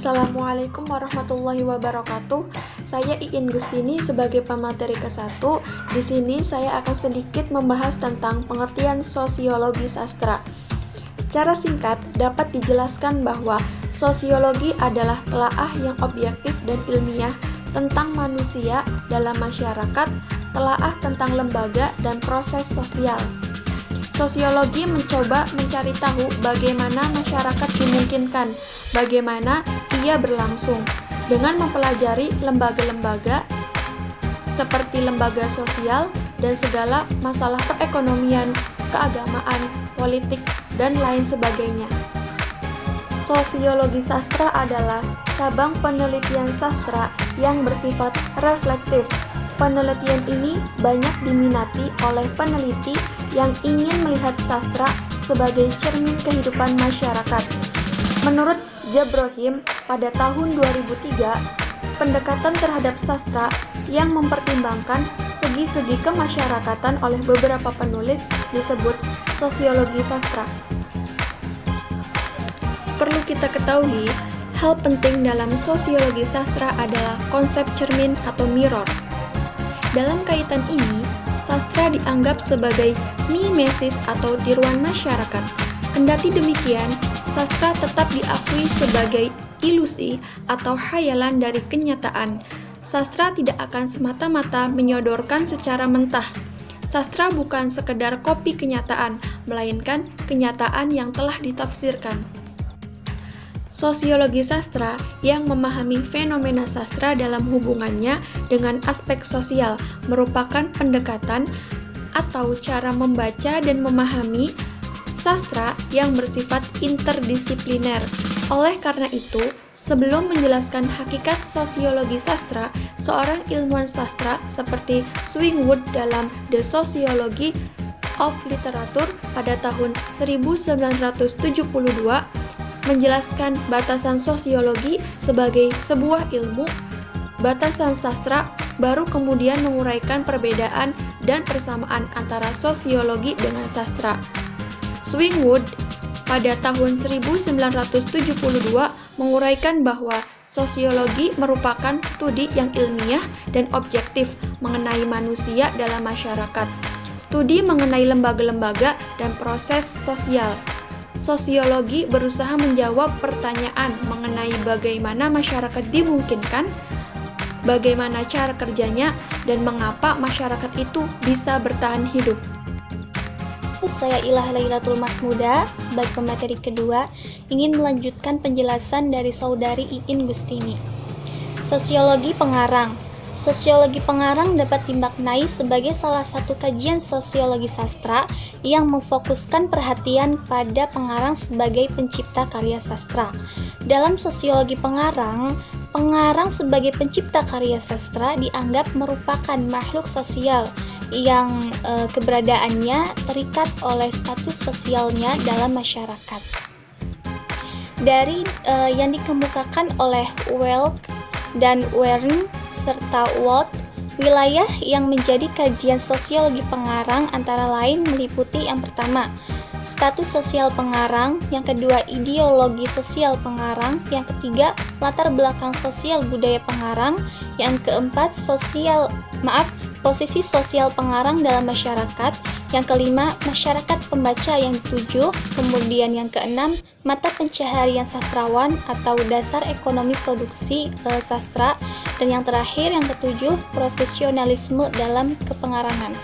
Assalamualaikum warahmatullahi wabarakatuh. Saya Iin Gustini sebagai pemateri ke-1. Di sini saya akan sedikit membahas tentang pengertian sosiologi sastra. Secara singkat dapat dijelaskan bahwa sosiologi adalah telaah yang objektif dan ilmiah tentang manusia dalam masyarakat, telaah tentang lembaga dan proses sosial. Sosiologi mencoba mencari tahu bagaimana masyarakat dimungkinkan, bagaimana ia berlangsung, dengan mempelajari lembaga-lembaga seperti lembaga sosial dan segala masalah perekonomian, keagamaan, politik, dan lain sebagainya. Sosiologi sastra adalah cabang penelitian sastra yang bersifat reflektif. Penelitian ini banyak diminati oleh peneliti yang ingin melihat sastra sebagai cermin kehidupan masyarakat. Menurut Jabrohim, pada tahun 2003, pendekatan terhadap sastra yang mempertimbangkan segi-segi kemasyarakatan oleh beberapa penulis disebut sosiologi sastra. Perlu kita ketahui, hal penting dalam sosiologi sastra adalah konsep cermin atau mirror. Dalam kaitan ini, sastra dianggap sebagai mimesis atau tiruan masyarakat. Kendati demikian, sastra tetap diakui sebagai ilusi atau khayalan dari kenyataan. Sastra tidak akan semata-mata menyodorkan secara mentah. Sastra bukan sekedar kopi kenyataan, melainkan kenyataan yang telah ditafsirkan. Sosiologi sastra yang memahami fenomena sastra dalam hubungannya dengan aspek sosial merupakan pendekatan atau cara membaca dan memahami sastra yang bersifat interdisipliner. Oleh karena itu, sebelum menjelaskan hakikat sosiologi sastra, seorang ilmuwan sastra seperti Swingwood dalam The Sociology of Literature pada tahun 1972 menjelaskan batasan sosiologi sebagai sebuah ilmu, batasan sastra baru kemudian menguraikan perbedaan dan persamaan antara sosiologi dengan sastra. Swingwood pada tahun 1972 menguraikan bahwa sosiologi merupakan studi yang ilmiah dan objektif mengenai manusia dalam masyarakat, studi mengenai lembaga-lembaga dan proses sosial. Sosiologi berusaha menjawab pertanyaan mengenai bagaimana masyarakat dimungkinkan, bagaimana cara kerjanya, dan mengapa masyarakat itu bisa bertahan hidup. Saya Ilah Lailatul Mahmuda sebagai pemateri kedua ingin melanjutkan penjelasan dari saudari Iin Gustini. Sosiologi pengarang. Sosiologi pengarang dapat dimaknai sebagai salah satu kajian sosiologi sastra yang memfokuskan perhatian pada pengarang sebagai pencipta karya sastra. Dalam sosiologi pengarang, pengarang sebagai pencipta karya sastra dianggap merupakan makhluk sosial yang keberadaannya terikat oleh status sosialnya dalam masyarakat. Dari yang dikemukakan oleh Welk dan Wern serta Watt, wilayah yang menjadi kajian sosiologi pengarang antara lain meliputi yang pertama, status sosial pengarang, yang kedua, ideologi sosial pengarang, yang ketiga, latar belakang sosial budaya pengarang, yang keempat, posisi sosial pengarang dalam masyarakat, yang kelima, masyarakat pembaca yang dituju, kemudian yang keenam, mata pencaharian sastrawan atau dasar ekonomi produksi sastra, dan yang terakhir, yang ketujuh, profesionalisme dalam kepengarangan.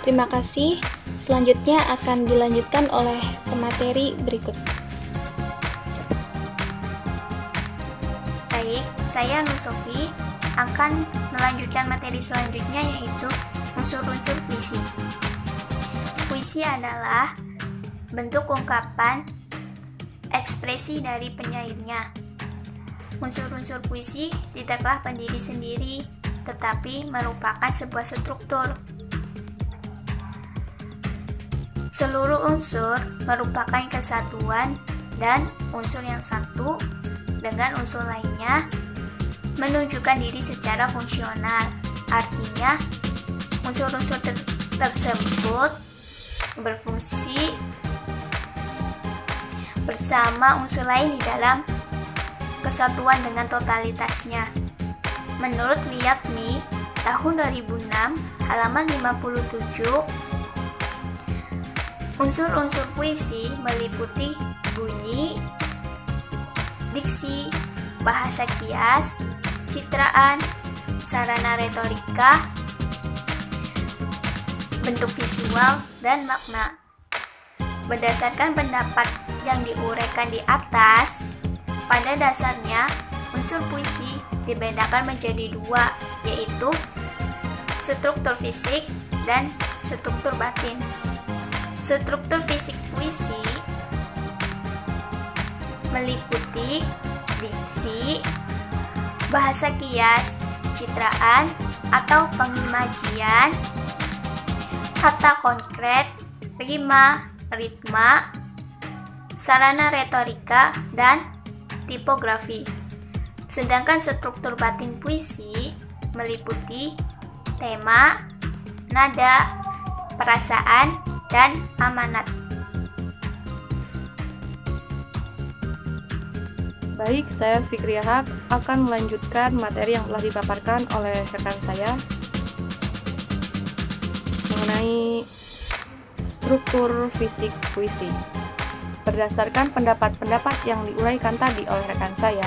Terima kasih. Selanjutnya akan dilanjutkan oleh pemateri berikut. Baik, saya Nur Sofi akan melanjutkan materi selanjutnya, yaitu unsur-unsur puisi. Puisi adalah bentuk ungkapan ekspresi dari penyairnya. Unsur-unsur puisi tidaklah berdiri sendiri, tetapi merupakan sebuah struktur. Seluruh unsur merupakan kesatuan dan unsur yang satu dengan unsur lainnya menunjukkan diri secara fungsional. Artinya, unsur-unsur tersebut berfungsi bersama unsur lain di dalam kesatuan dengan totalitasnya. Menurut Liakmi, tahun 2006, halaman 57, unsur-unsur puisi meliputi bunyi, diksi, bahasa kias, citraan, sarana retorika, bentuk visual, dan makna. Berdasarkan pendapat yang diuraikan di atas, pada dasarnya unsur puisi dibedakan menjadi dua, yaitu struktur fisik dan struktur batin. Struktur fisik puisi meliputi diksi, bahasa kias, citraan atau pengimajian, kata konkret, rima, ritma, sarana retorika, dan tipografi. Sedangkan struktur batin puisi meliputi tema, nada, perasaan, dan amanat. Baik, saya Fikriya Haq akan melanjutkan materi yang telah dipaparkan oleh rekan saya mengenai struktur fisik puisi. Berdasarkan pendapat-pendapat yang diuraikan tadi oleh rekan saya,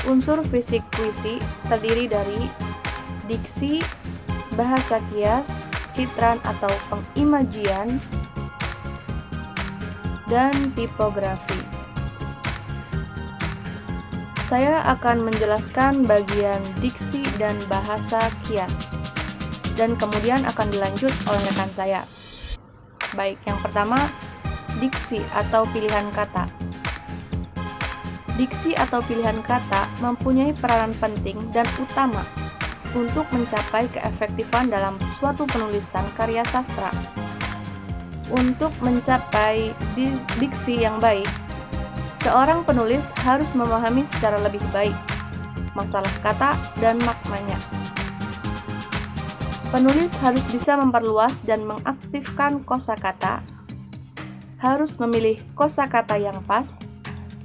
unsur fisik puisi terdiri dari diksi, bahasa kias, citraan atau pengimajian, dan tipografi. Saya akan menjelaskan bagian diksi dan bahasa kias, dan kemudian akan dilanjut oleh rekan saya. Baik, yang pertama, diksi atau pilihan kata. Diksi atau pilihan kata mempunyai peranan penting dan utama untuk mencapai keefektifan dalam suatu penulisan karya sastra. Untuk mencapai diksi yang baik, seorang penulis harus memahami secara lebih baik masalah kata dan maknanya. Penulis harus bisa memperluas dan mengaktifkan kosakata, harus memilih kosakata yang pas,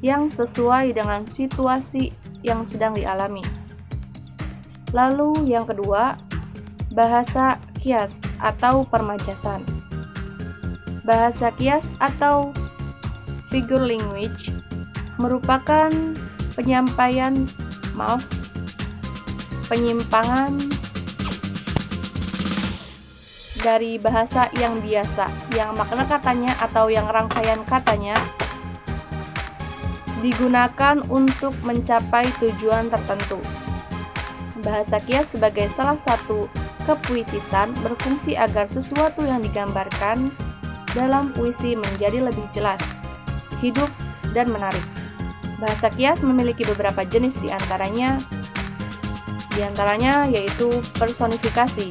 yang sesuai dengan situasi yang sedang dialami. Lalu yang kedua, bahasa kias atau permajasan. Bahasa kias atau figure language merupakan penyimpangan dari bahasa yang biasa, yang makna katanya atau yang rangkaian katanya digunakan untuk mencapai tujuan tertentu. Bahasa kias sebagai salah satu kepuitisan berfungsi agar sesuatu yang digambarkan dalam puisi menjadi lebih jelas, hidup, dan menarik. Bahasa kias memiliki beberapa jenis diantaranya yaitu personifikasi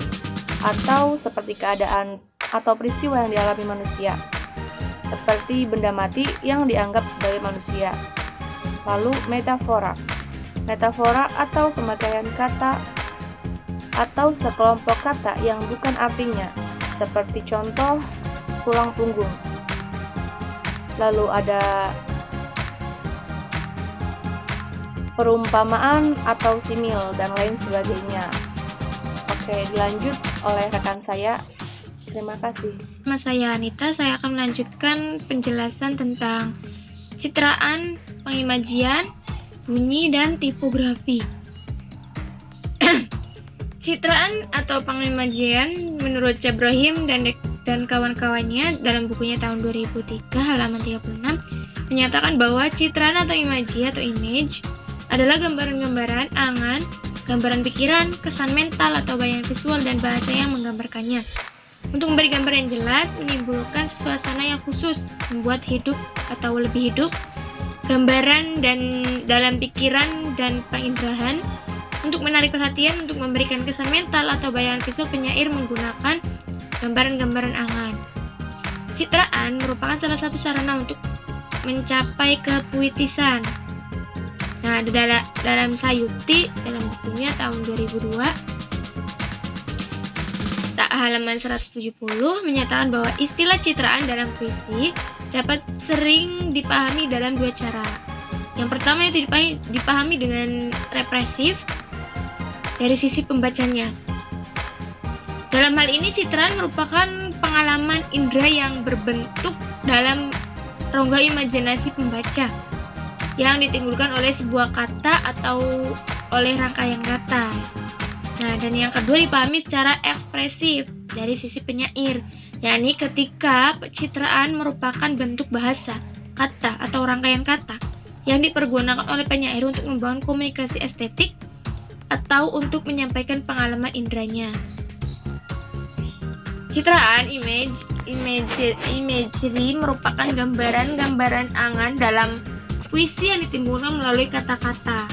atau seperti keadaan atau peristiwa yang dialami manusia, seperti benda mati yang dianggap sebagai manusia. Lalu metafora atau pemakaian kata atau sekelompok kata yang bukan artinya, seperti contoh tulang punggung. Lalu ada perumpamaan atau simil dan lain sebagainya. Oke, dilanjut oleh rekan saya. Terima kasih. Nama saya Anita, saya akan melanjutkan penjelasan tentang citraan, pengimajian, bunyi, dan tipografi. Citraan atau pengimajian menurut Jabrahim dan kawan-kawannya dalam bukunya tahun 2003 halaman 36 menyatakan bahwa citraan atau imaji atau image adalah gambaran-gambaran angan, gambaran pikiran, kesan mental atau bayangan visual dan bahasa yang menggambarkannya. Untuk memberi gambar yang jelas, menimbulkan suasana yang khusus, membuat hidup atau lebih hidup, gambaran dan dalam pikiran dan penginderaan, untuk menarik perhatian, untuk memberikan kesan mental atau bayangan visual, penyair menggunakan gambaran-gambaran angan. Citraan merupakan salah satu sarana untuk mencapai kepuitisan. Nah, dalam Sayuti, dalam bukunya tahun 2002, halaman 170 menyatakan bahwa istilah citraan dalam puisi dapat sering dipahami dalam dua cara. Yang pertama itu dipahami dengan represif dari sisi pembacanya. Dalam hal ini citraan merupakan pengalaman indera yang berbentuk dalam rongga imajinasi pembaca yang ditimbulkan oleh sebuah kata atau oleh rangkaian kata. Nah, dan yang kedua dipahami secara ekspresif dari sisi penyair, yakni ketika pencitraan merupakan bentuk bahasa, kata atau rangkaian kata yang dipergunakan oleh penyair untuk membangun komunikasi estetik atau untuk menyampaikan pengalaman inderanya. Citraan imagery merupakan gambaran-gambaran angan dalam puisi yang ditimbulkan melalui kata-kata.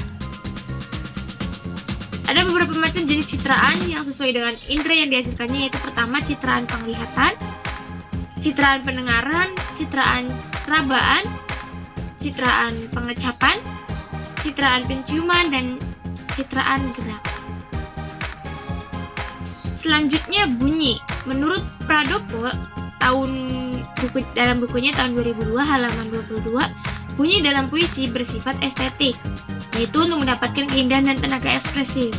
Ada beberapa macam jenis citraan yang sesuai dengan indera yang dihasilkannya, yaitu pertama citraan penglihatan, citraan pendengaran, citraan perabaan, citraan pengecapan, citraan penciuman, dan citraan gerak. Selanjutnya bunyi. Menurut Pradopo dalam bukunya tahun 2002 halaman 22, bunyi dalam puisi bersifat estetik, yaitu untuk mendapatkan keindahan dan tenaga ekspresif.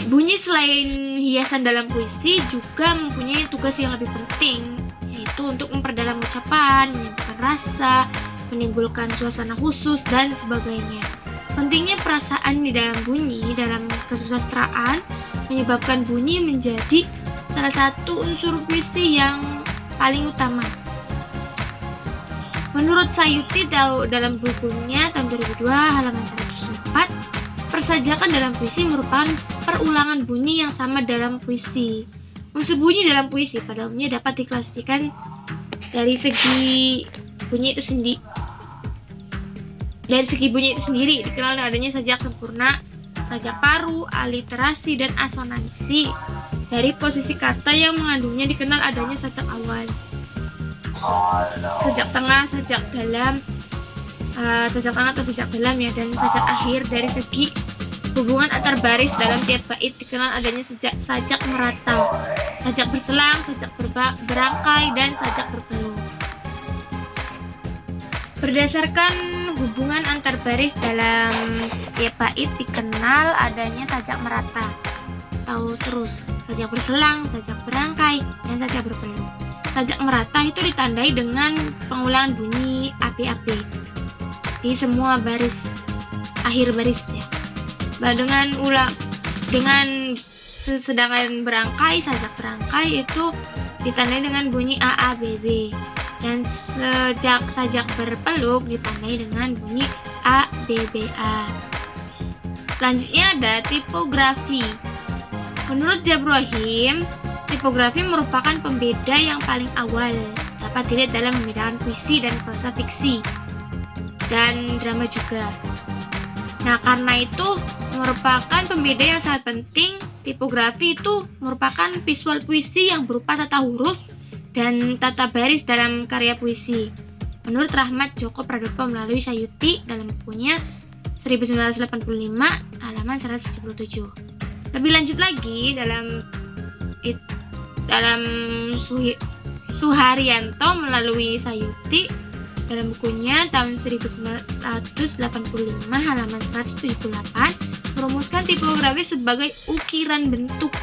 Bunyi selain hiasan dalam puisi juga mempunyai tugas yang lebih penting, yaitu untuk memperdalam ucapan, menyampaikan rasa, menimbulkan suasana khusus, dan sebagainya. Pentingnya perasaan di dalam bunyi dalam kesusastraan menyebabkan bunyi menjadi salah satu unsur puisi yang paling utama. Menurut Sayuti dalam bukunya tahun 2002 halaman 104, persajakan dalam puisi merupakan perulangan bunyi yang sama dalam puisi. Unsur bunyi dalam puisi pada umumnya dapat diklasifikasikan dari segi bunyi itu sendiri. Dari segi bunyi itu sendiri dikenal dengan adanya sajak sempurna, sajak paru, aliterasi, dan asonansi. Dari posisi kata yang mengandungnya dikenal adanya sajak awal, sajak tengah, sajak dalam, atau sajak dalam ya, dan sajak akhir. Dari segi hubungan antar baris dalam tiap bait dikenal adanya sajak merata, sajak berselang, sajak berangkai, dan sajak berpeluh. Berdasarkan hubungan antar baris dalam tiap bait dikenal adanya sajak merata atau terus, sajak berselang, sajak berangkai, dan sajak berpeluh. Sajak merata itu ditandai dengan pengulangan bunyi AB-AB di semua baris akhir barisnya. Sedangkan berangkai, sajak berangkai itu ditandai dengan bunyi AABB, dan sajak berpeluk ditandai dengan bunyi ABBA. Selanjutnya ada tipografi. Menurut Jabrohim, tipografi merupakan pembeda yang paling awal, dapat dilihat dalam membedakan puisi dan prosa fiksi, dan drama juga. Nah, karena itu merupakan pembeda yang sangat penting. Tipografi itu merupakan visual puisi yang berupa tata huruf dan tata baris dalam karya puisi. Menurut Rahmat Joko Pradopo melalui Sayuti dalam bukunya 1985 halaman 177. Lebih lanjut lagi dalam Suharyanto melalui Sayuti dalam bukunya tahun 1985 halaman 178 merumuskan tipografi sebagai ukiran bentuk,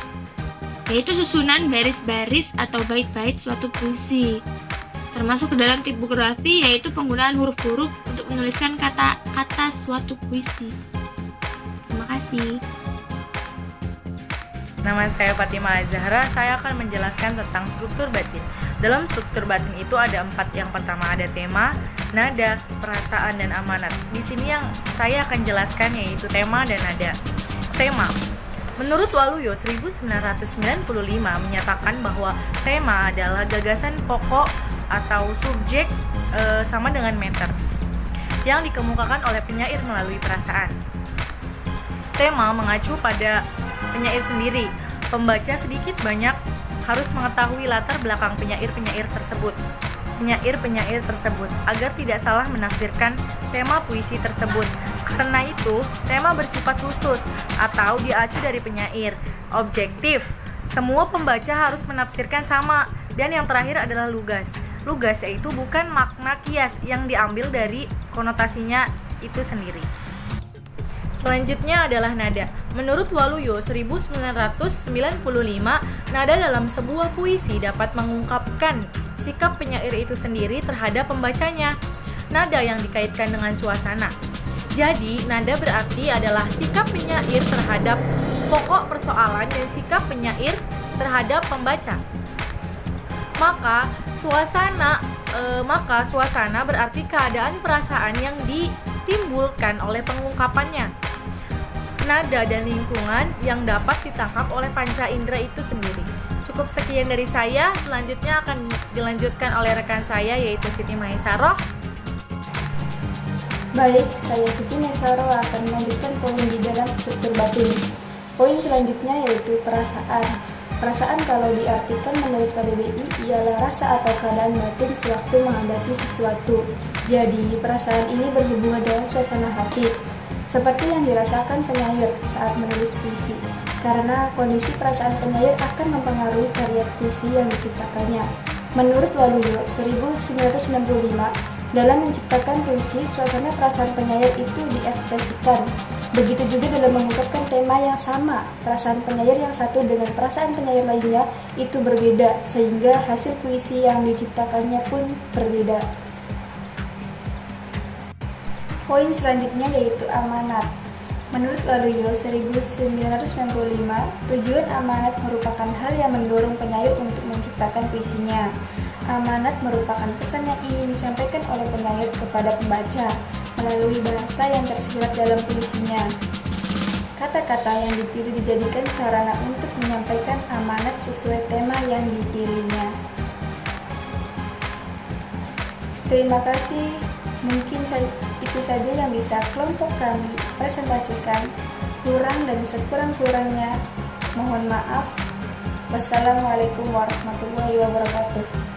yaitu susunan baris-baris atau bait-bait suatu puisi. Termasuk ke dalam tipografi yaitu penggunaan huruf-huruf untuk menuliskan kata-kata suatu puisi. Terima kasih. Nama saya Fatima Zahra, saya akan menjelaskan tentang struktur batin. Dalam struktur batin itu ada 4. Yang pertama ada tema, nada, perasaan, dan amanat. Di sini yang saya akan jelaskan yaitu tema dan nada. Tema. Menurut Waluyo 1995 menyatakan bahwa tema adalah gagasan pokok atau subjek sama dengan meter yang dikemukakan oleh penyair melalui perasaan. Tema mengacu pada penyair sendiri. Pembaca sedikit banyak harus mengetahui latar belakang penyair-penyair tersebut agar tidak salah menafsirkan tema puisi tersebut. Karena itu, tema bersifat khusus atau diacu dari penyair. Objektif. Semua pembaca harus menafsirkan sama. Dan yang terakhir adalah lugas. lugas, yaitu bukan makna kias yang diambil dari konotasinya itu sendiri. Selanjutnya adalah nada. Menurut Waluyo 1995, nada dalam sebuah puisi dapat mengungkapkan sikap penyair itu sendiri terhadap pembacanya. Nada yang dikaitkan dengan suasana. Jadi, nada berarti adalah sikap penyair terhadap pokok persoalan dan sikap penyair terhadap pembaca. Maka suasana berarti keadaan perasaan yang ditimbulkan oleh pengungkapannya. Nada dan lingkungan yang dapat ditangkap oleh panca indera itu sendiri. Cukup sekian dari saya, selanjutnya akan dilanjutkan oleh rekan saya yaitu Siti Maisaroh. Baik, saya Siti Maisaroh akan melanjutkan poin di dalam struktur batin. Poin selanjutnya yaitu perasaan. Perasaan kalau diartikan menurut KBBI ialah rasa atau keadaan batin sewaktu menghadapi sesuatu. Jadi, perasaan ini berhubungan dengan suasana hati, seperti yang dirasakan penyair saat menulis puisi, karena kondisi perasaan penyair akan mempengaruhi karya puisi yang diciptakannya. Menurut Waluyo 1995, dalam menciptakan puisi, suasana perasaan penyair itu diekspresikan. Begitu juga dalam mengungkapkan tema yang sama, perasaan penyair yang satu dengan perasaan penyair lainnya itu berbeda, sehingga hasil puisi yang diciptakannya pun berbeda. Poin selanjutnya yaitu amanat. Menurut Waluyo 1995, tujuan amanat merupakan hal yang mendorong penyair untuk menciptakan puisinya. Amanat merupakan pesan yang ingin disampaikan oleh penyair kepada pembaca melalui bahasa yang tersirat dalam puisinya. Kata-kata yang dipilih dijadikan sarana untuk menyampaikan amanat sesuai tema yang dipilihnya. Terima kasih. Mungkin itu saja yang bisa kelompok kami presentasikan. Kurang dan sekurang-kurangnya mohon maaf. Wassalamualaikum warahmatullahi wabarakatuh.